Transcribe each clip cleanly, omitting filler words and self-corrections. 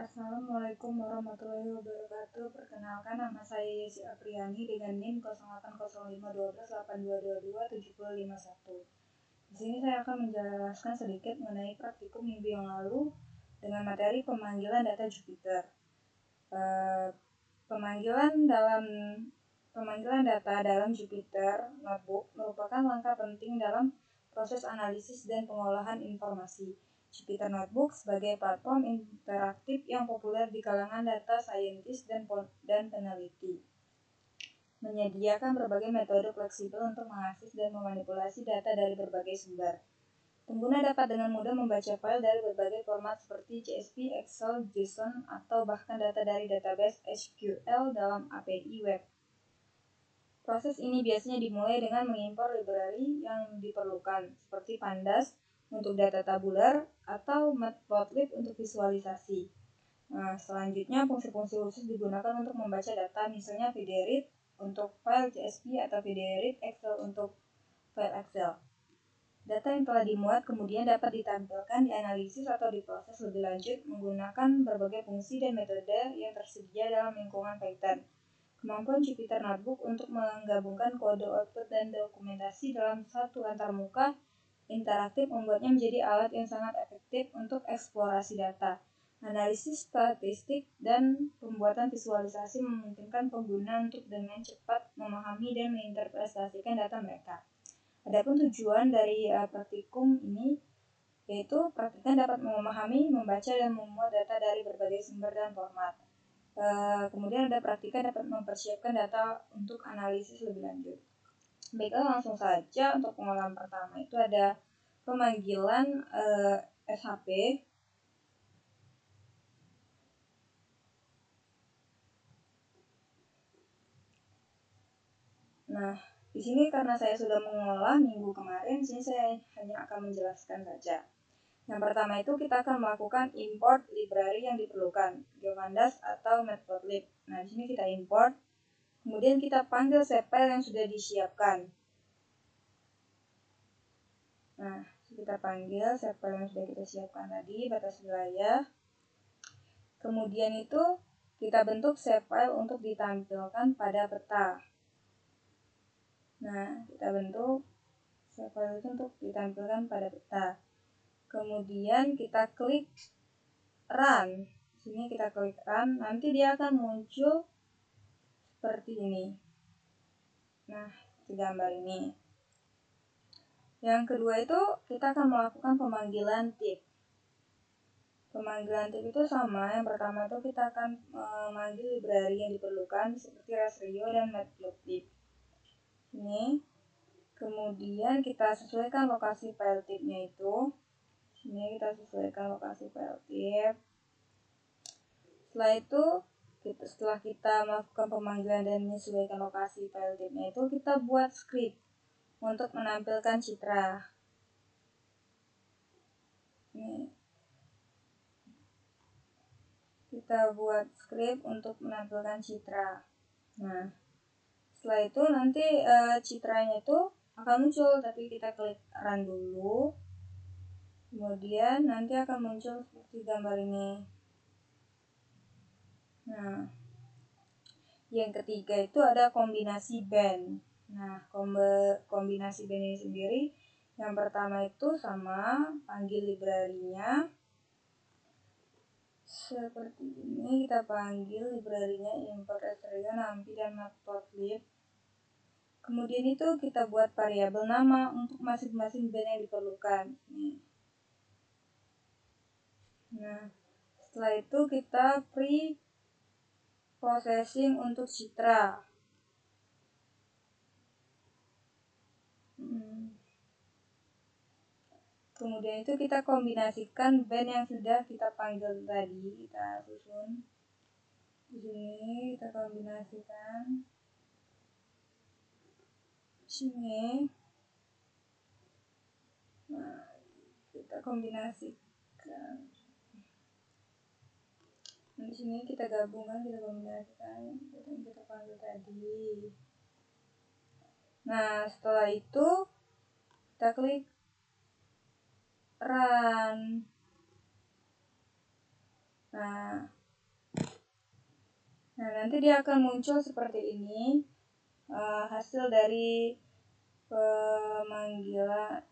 Assalamualaikum warahmatullahi wabarakatuh. Perkenalkan, nama saya Yesi Apriani dengan NIM 08051282227051. Di sini saya akan menjelaskan sedikit mengenai praktikum minggu yang lalu dengan materi pemanggilan data Jupyter. Pemanggilan data dalam Jupyter Notebook merupakan langkah penting dalam proses analisis dan pengolahan informasi. Jupyter Notebook sebagai platform interaktif yang populer di kalangan data scientist dan peneliti. Menyediakan berbagai metode fleksibel untuk mengakses dan memanipulasi data dari berbagai sumber. Pengguna dapat dengan mudah membaca file dari berbagai format seperti CSV, Excel, JSON, atau bahkan data dari database SQL dalam API web. Proses ini biasanya dimulai dengan mengimpor library yang diperlukan, seperti Pandas untuk data tabular atau Matplotlib untuk visualisasi. Selanjutnya fungsi-fungsi khusus digunakan untuk membaca data, misalnya VDRead untuk file CSV atau VDRead Excel untuk file Excel. Data yang telah dimuat kemudian dapat ditampilkan, dianalisis atau diproses lebih lanjut menggunakan berbagai fungsi dan metode yang tersedia dalam lingkungan Python. Kemampuan Jupyter Notebook untuk menggabungkan kode output dan dokumentasi dalam satu antarmuka interaktif membuatnya menjadi alat yang sangat efektif untuk eksplorasi data, analisis statistik, dan pembuatan visualisasi memungkinkan pengguna untuk dengan cepat memahami dan menginterpretasikan data mereka. Adapun tujuan dari praktikum ini yaitu praktikan dapat memahami, membaca, dan memuat data dari berbagai sumber dan format. Kemudian ada praktikan dapat mempersiapkan data untuk analisis lebih lanjut. Baiklah, langsung saja untuk pengolahan pertama itu ada pemanggilan SHP. Nah, di sini karena saya sudah mengolah minggu kemarin, sini saya hanya akan menjelaskan saja. Yang pertama itu kita akan melakukan import library yang diperlukan, Pandas atau Matplotlib. Nah, di sini kita import, kemudian kita panggil file yang sudah disiapkan. Nah, kita panggil file yang sudah kita siapkan tadi, batas wilayah. Kemudian itu kita bentuk file untuk ditampilkan pada peta. Nah, kita bentuk file itu untuk ditampilkan pada peta. Kemudian kita klik run. Sini kita klik run, nanti dia akan muncul seperti ini. Nah, di gambar ini. Yang kedua itu kita akan melakukan pemanggilan tip. Pemanggilan tip itu sama. Yang pertama itu kita akan memanggil library yang diperlukan seperti Rastrio dan Matplotlib. Ini. Kemudian kita sesuaikan lokasi file tipnya itu. Sini kita sesuaikan lokasi file tip. Setelah kita melakukan pemanggilan dan menyesuaikan lokasi file tipnya itu, kita buat script untuk menampilkan citra. Ini. Kita buat script untuk menampilkan citra. Nah, setelah itu nanti citranya itu akan muncul, tapi kita klik run dulu. Kemudian nanti akan muncul seperti gambar ini. Nah, yang ketiga itu ada kombinasi band. Nah, kombinasi band ini sendiri, yang pertama itu sama, panggil library-nya. Seperti ini, kita panggil library-nya import Rastrio, Nampi, dan Matplotlib. Kemudian itu kita buat variabel nama untuk masing-masing band yang diperlukan. Nah, setelah itu kita pre-processing untuk citra. Kemudian itu kita kombinasikan band yang sudah kita panggil tadi, kita susun. Di sini kita kombinasikan. Sini. Nah, kita kombinasikan. Di sini kita gabungkan, kita kombinasikan yang kita panggil tadi. Nah, setelah itu kita klik run. Nah, nanti dia akan muncul seperti ini, hasil dari pemanggilan,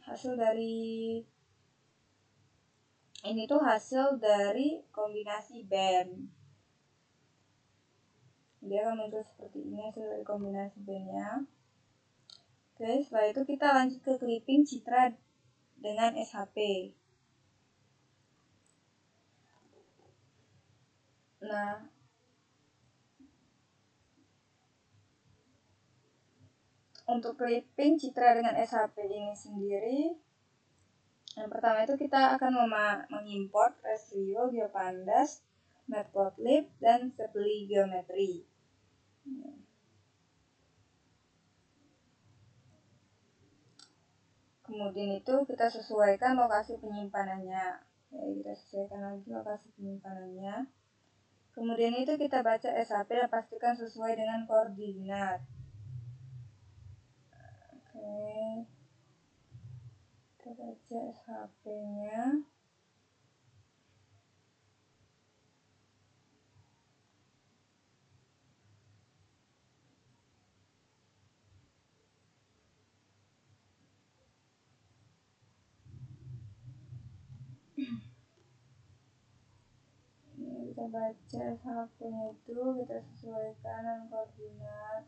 hasil dari ini tuh hasil dari kombinasi band. Dia akan muncul seperti ini hasil dari kombinasi bandnya. Oke, setelah itu kita lanjut ke clipping citra dengan SHP. Nah, untuk clipping citra dengan SHP ini sendiri, yang pertama itu kita akan mengimport Restrio, GeoPandas, Matplotlib, dan Steply Geometry. Kemudian itu kita sesuaikan lokasi penyimpanannya. Kita sesuaikan lagi lokasi penyimpanannya. Kemudian itu kita baca SHP dan pastikan sesuai dengan koordinat. Oke. Kita baca SHP-nya. Kita baca SHP-nya itu, kita sesuaikan dengan koordinat.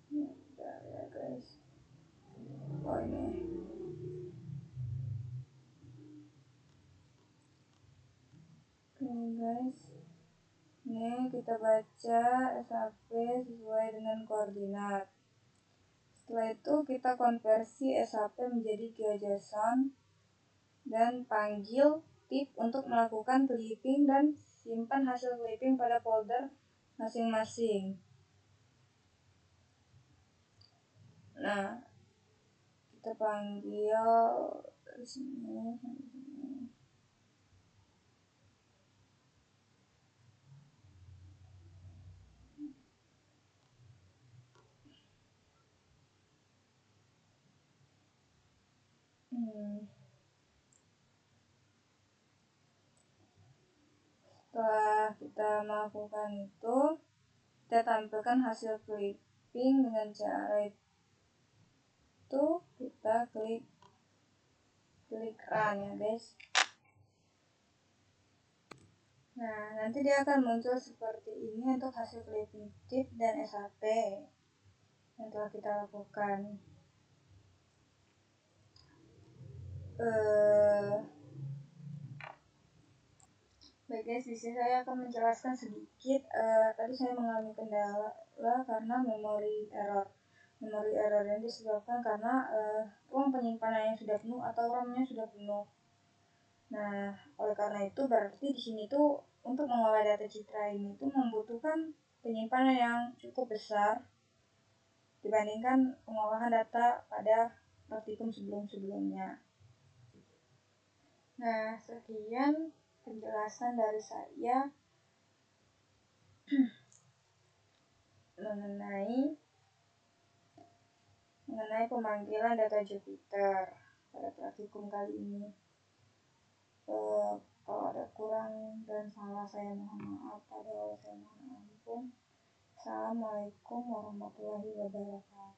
Bentar ya guys. Oh ini. Oke guys. Ini kita baca SHP sesuai dengan koordinat. Setelah itu kita konversi SHP menjadi GeoJSON dan panggil tip untuk melakukan clipping dan simpan hasil clipping pada folder masing-masing. Nah, kita panggil dari sini sampai sini. Setelah kita melakukan itu, kita tampilkan hasil clipping dengan cara itu kita klik run ya guys. Nah, nanti dia akan muncul seperti ini untuk hasil clipping tip dan SHP yang telah kita lakukan. Baik guys, di sini saya akan menjelaskan sedikit. Tadi saya mengalami kendala karena memory error. Memory error yang disebabkan karena ruang penyimpanannya sudah penuh atau RAM-nya sudah penuh. Nah, oleh karena itu berarti di sini tuh untuk mengolah data citra ini tuh membutuhkan penyimpanan yang cukup besar dibandingkan pengolahan data pada praktikum sebelum-sebelumnya. Nah, sekian penjelasan dari saya mengenai pemanggilan data Jupyter pada praktikum kali ini. Kalau ada kurang dan salah saya mohon maaf. Pada saya mohon ampun. Assalamualaikum warahmatullahi wabarakatuh.